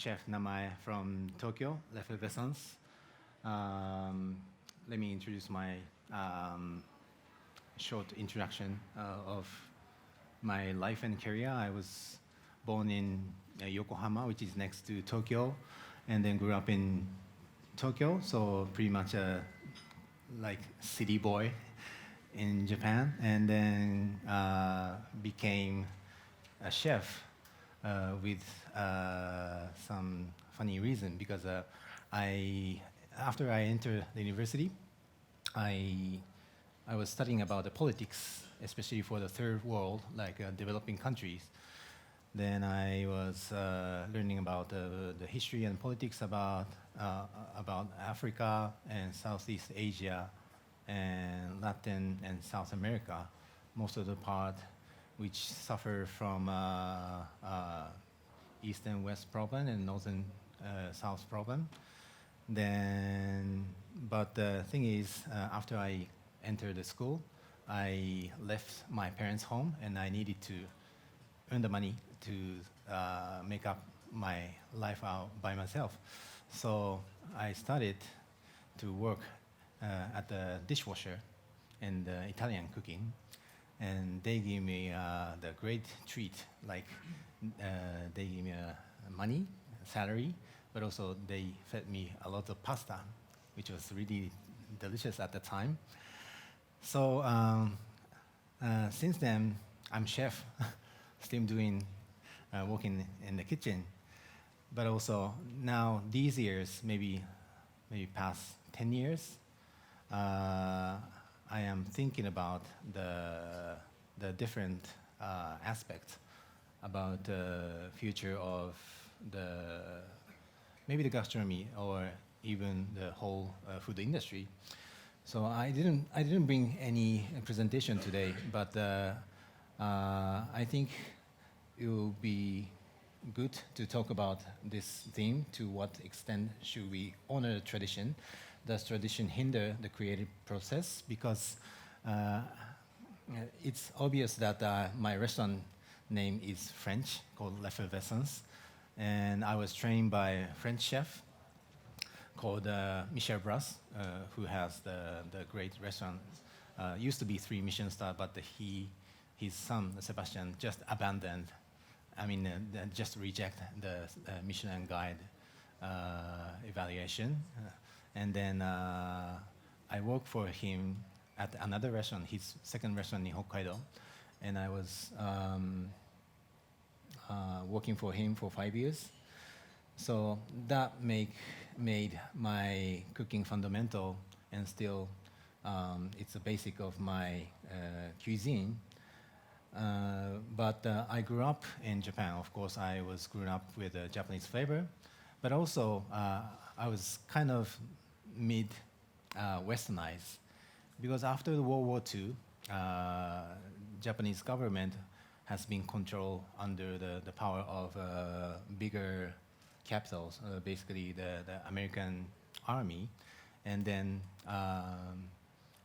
Chef Namae from Tokyo, L'Effervescence. Let me introduce my short introduction of my life and career. I was born in Yokohama, which is next to Tokyo, and then grew up in Tokyo, so pretty much a like city boy in Japan, and then became a chef with some funny reason because after I entered the university, I was studying about the politics, especially for the third world, like developing countries. Then I was learning about the history and politics about Africa and Southeast Asia and Latin and South America, most of the part which suffer from East and West problem and North and South problem. But the thing is, after I entered the school, I left my parents' home and I needed to earn the money to make up my life out by myself. So I started to work at the dishwasher and Italian cooking, and they gave me the great treat, like they gave me money, salary, but also they fed me a lot of pasta, which was really delicious at the time. So since then, I'm chef, still doing working in the kitchen, but also now these years, maybe past 10 years, I am thinking about the different aspects about the future of maybe the gastronomy or even the whole food industry. So I didn't bring any presentation today, but I think it will be good to talk about this theme. To what extent should we honor the tradition? Does tradition hinder the creative process? Because it's obvious that my restaurant name is French, called L'Effervescence, and I was trained by a French chef called Michel Bras, who has the great restaurant. Used to be 3 Michelin star, but his son Sebastian just abandoned. Just reject the Michelin guide evaluation. And then I worked for him at another restaurant, his second restaurant in Hokkaido, and I was working for him for 5 years. So that made my cooking fundamental, and still it's a basic of my cuisine. But I grew up in Japan. Of course, I was grown up with a Japanese flavor, but also I was kind of westernized, because after the World War II, Japanese government has been controlled under the power of bigger capitals, basically the American army, and then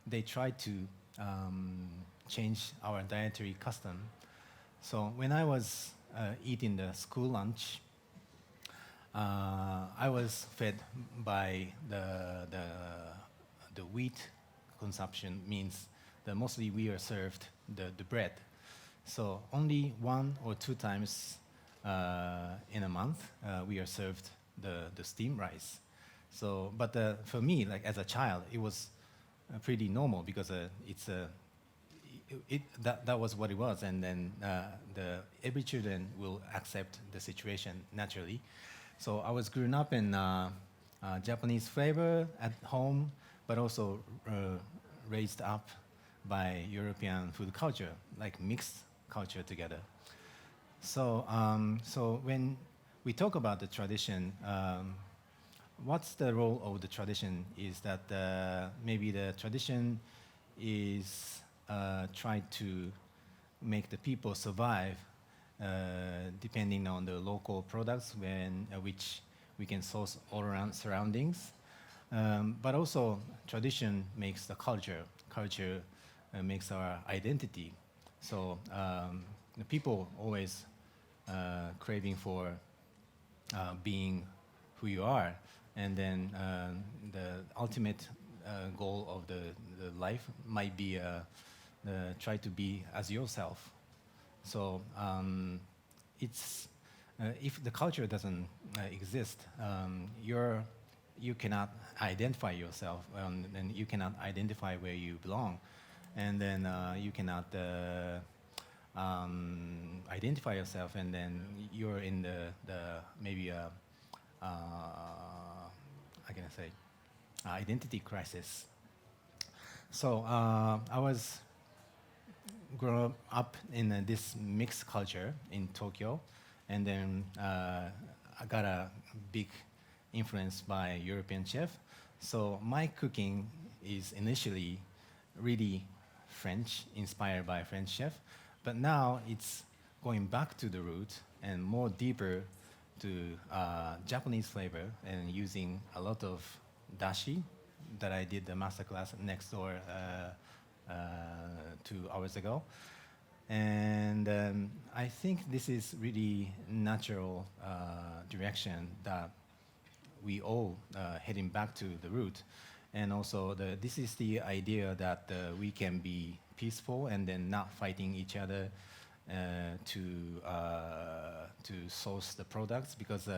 they tried to change our dietary custom. So when I was eating the school lunch, I was fed by the wheat consumption, means that mostly we are served the bread. So only 1 or 2 times in a month we are served the steamed rice. So, but for me, like as a child, it was pretty normal, because that was what it was, and then every children will accept the situation naturally. So I was grown up in Japanese flavor at home, but also raised up by European food culture, like mixed culture together. So when we talk about the tradition, what's the role of the tradition is that maybe the tradition is try to make the people survive depending on the local products which we can source all around surroundings. But also tradition makes the culture makes our identity. So the people always craving for being who you are, and then the ultimate goal of the life might be try to be as yourself. So it's if the culture doesn't exist, you cannot identify yourself, and you cannot identify where you belong, and then you cannot identify yourself, and then you're in the maybe how can I say identity crisis. So I was grown up in this mixed culture in Tokyo, and then I got a big influence by European chef. So my cooking is initially really French, inspired by a French chef, but now it's going back to the root and more deeper to Japanese flavor and using a lot of dashi that I did the masterclass next door 2 hours ago. And I think this is really natural direction that we all heading back to the root. And also this is the idea that we can be peaceful and then not fighting each other to source the products, because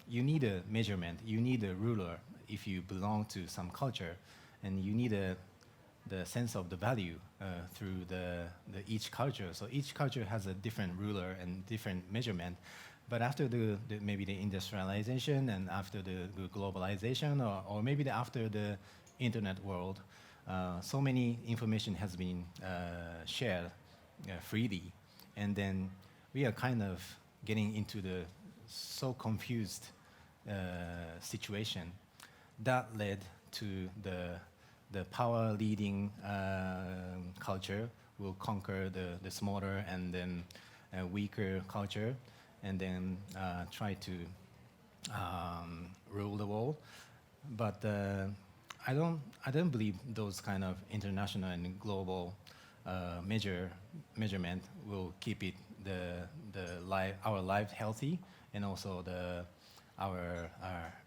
you need a measurement, you need a ruler if you belong to some culture, and you need the sense of the value through the each culture. So each culture has a different ruler and different measurement. But after maybe the industrialization and after the globalization, or maybe after the internet world, so many information has been shared freely, and then we are kind of getting into the so confused situation that led to the power leading culture will conquer the smaller and then weaker culture, and then try to rule the world. But I don't believe those kind of international and global measurement will keep it our life healthy, and also our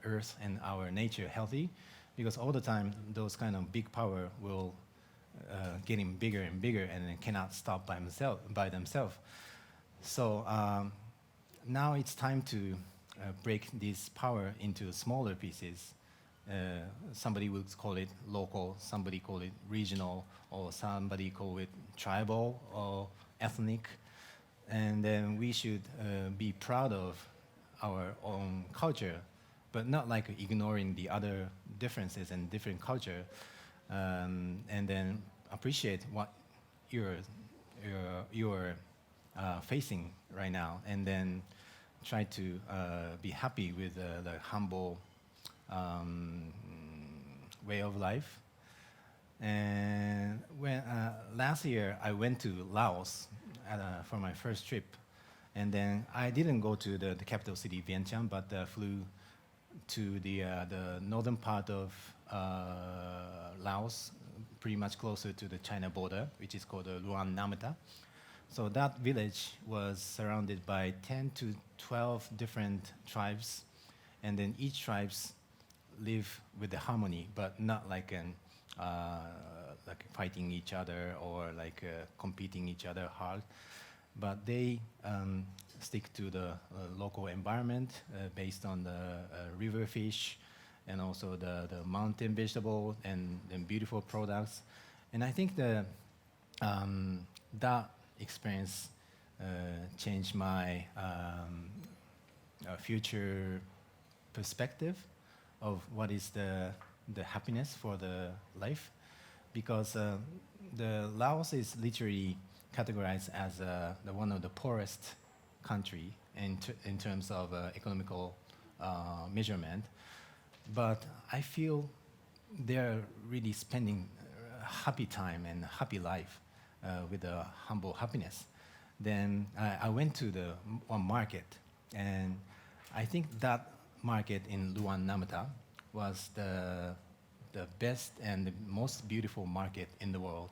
earth and our nature healthy, because all the time those kind of big power will getting bigger and bigger and then cannot stop by themselves. So now it's time to break this power into smaller pieces. Somebody would call it local, somebody call it regional, or somebody call it tribal or ethnic. And then we should be proud of our own culture, but not like ignoring the other differences and different culture, and then appreciate what you're facing right now, and then try to be happy with the humble way of life. And when last year I went to Laos for my first trip, and then I didn't go to the capital city Vientiane, but flew to the northern part of Laos, pretty much closer to the China border, which is called Luang Namata. So that village was surrounded by 10 to 12 different tribes, and then each tribes live with the harmony, but not like like fighting each other or like competing each other hard. But they stick to the local environment based on the river fish, and also the mountain vegetable and beautiful products. And I think that experience changed my future perspective of what is the happiness for the life, because the Laos is literally categorized as one of the poorest country in terms of economical measurement. But I feel they're really spending happy time and happy life with a humble happiness. Then I went to the one market, and I think that market in Luang Namata was the best and the most beautiful market in the world,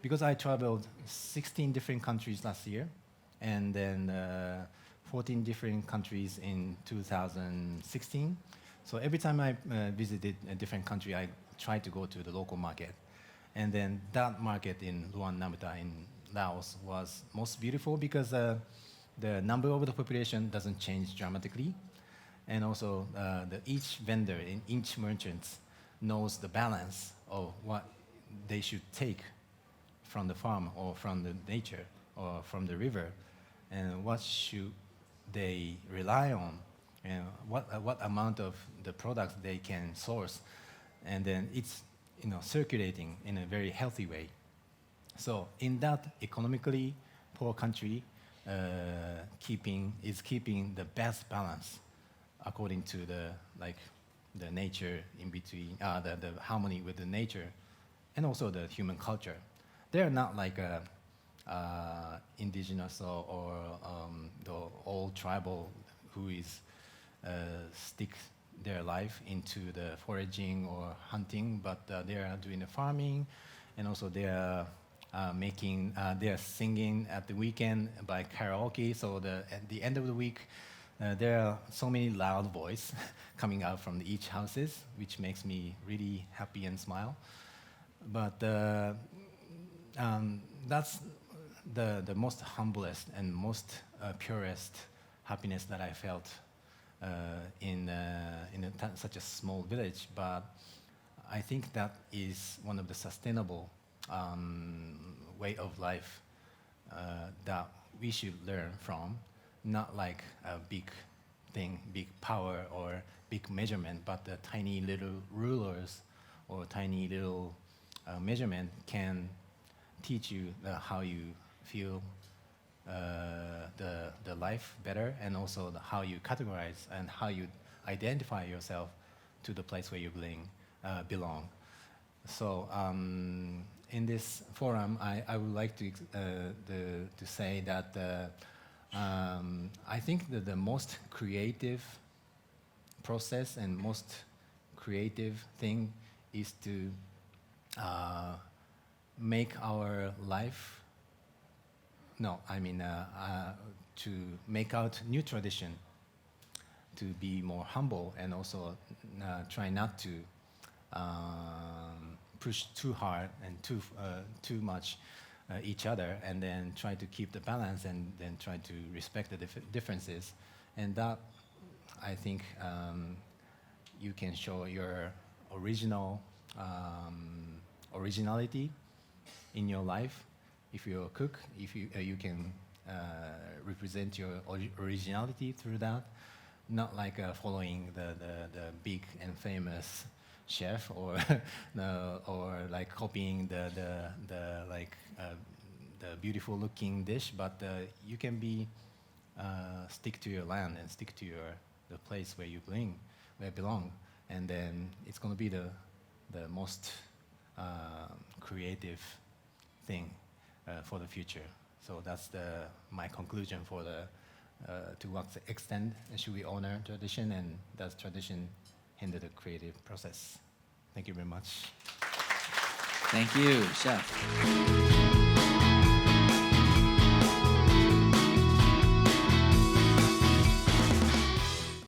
because I traveled 16 different countries last year, and then 14 different countries in 2016. So every time I visited a different country, I tried to go to the local market. And then that market in Luang Namata in Laos was most beautiful because the number of the population doesn't change dramatically. And also each vendor and each merchant knows the balance of what they should take from the farm or from the nature or from the river, and what should they rely on, and what amount of the products they can source, and then it's circulating in a very healthy way. So in that economically poor country, keeping the best balance according to the nature in between, the harmony with the nature, and also the human culture. They're not like indigenous or the old tribal who is stick their life into the foraging or hunting, but they are doing the farming, and also they are they are singing at the weekend by karaoke. So at the end of the week, there are so many loud voices coming out from each houses, which makes me really happy and smile. But that's the most humblest and most purest happiness that I felt in such a small village. But I think that is one of the sustainable way of life that we should learn from, not like a big thing, big power or big measurement, but the tiny little rulers or tiny little measurement can teach you how you feel the life better, and also how you categorize and how you identify yourself to the place where you belong. So in this forum, I would like to say that I think that the most creative process and most creative thing is to make our life, to make out new tradition, to be more humble, and also try not to push too hard and too much each other, and then try to keep the balance, and then try to respect the differences. And that, I think, you can show your originality in your life. If you're a cook, if you can represent your originality through that, not like following the big and famous chef, or or like copying the beautiful looking dish, but you can stick to your land and stick to the place where you belong, and then it's going to be the most creative thing for the future. So that's my conclusion for to what extent should we honor tradition, and does tradition hinder the creative process? Thank you very much. Thank you, Chef.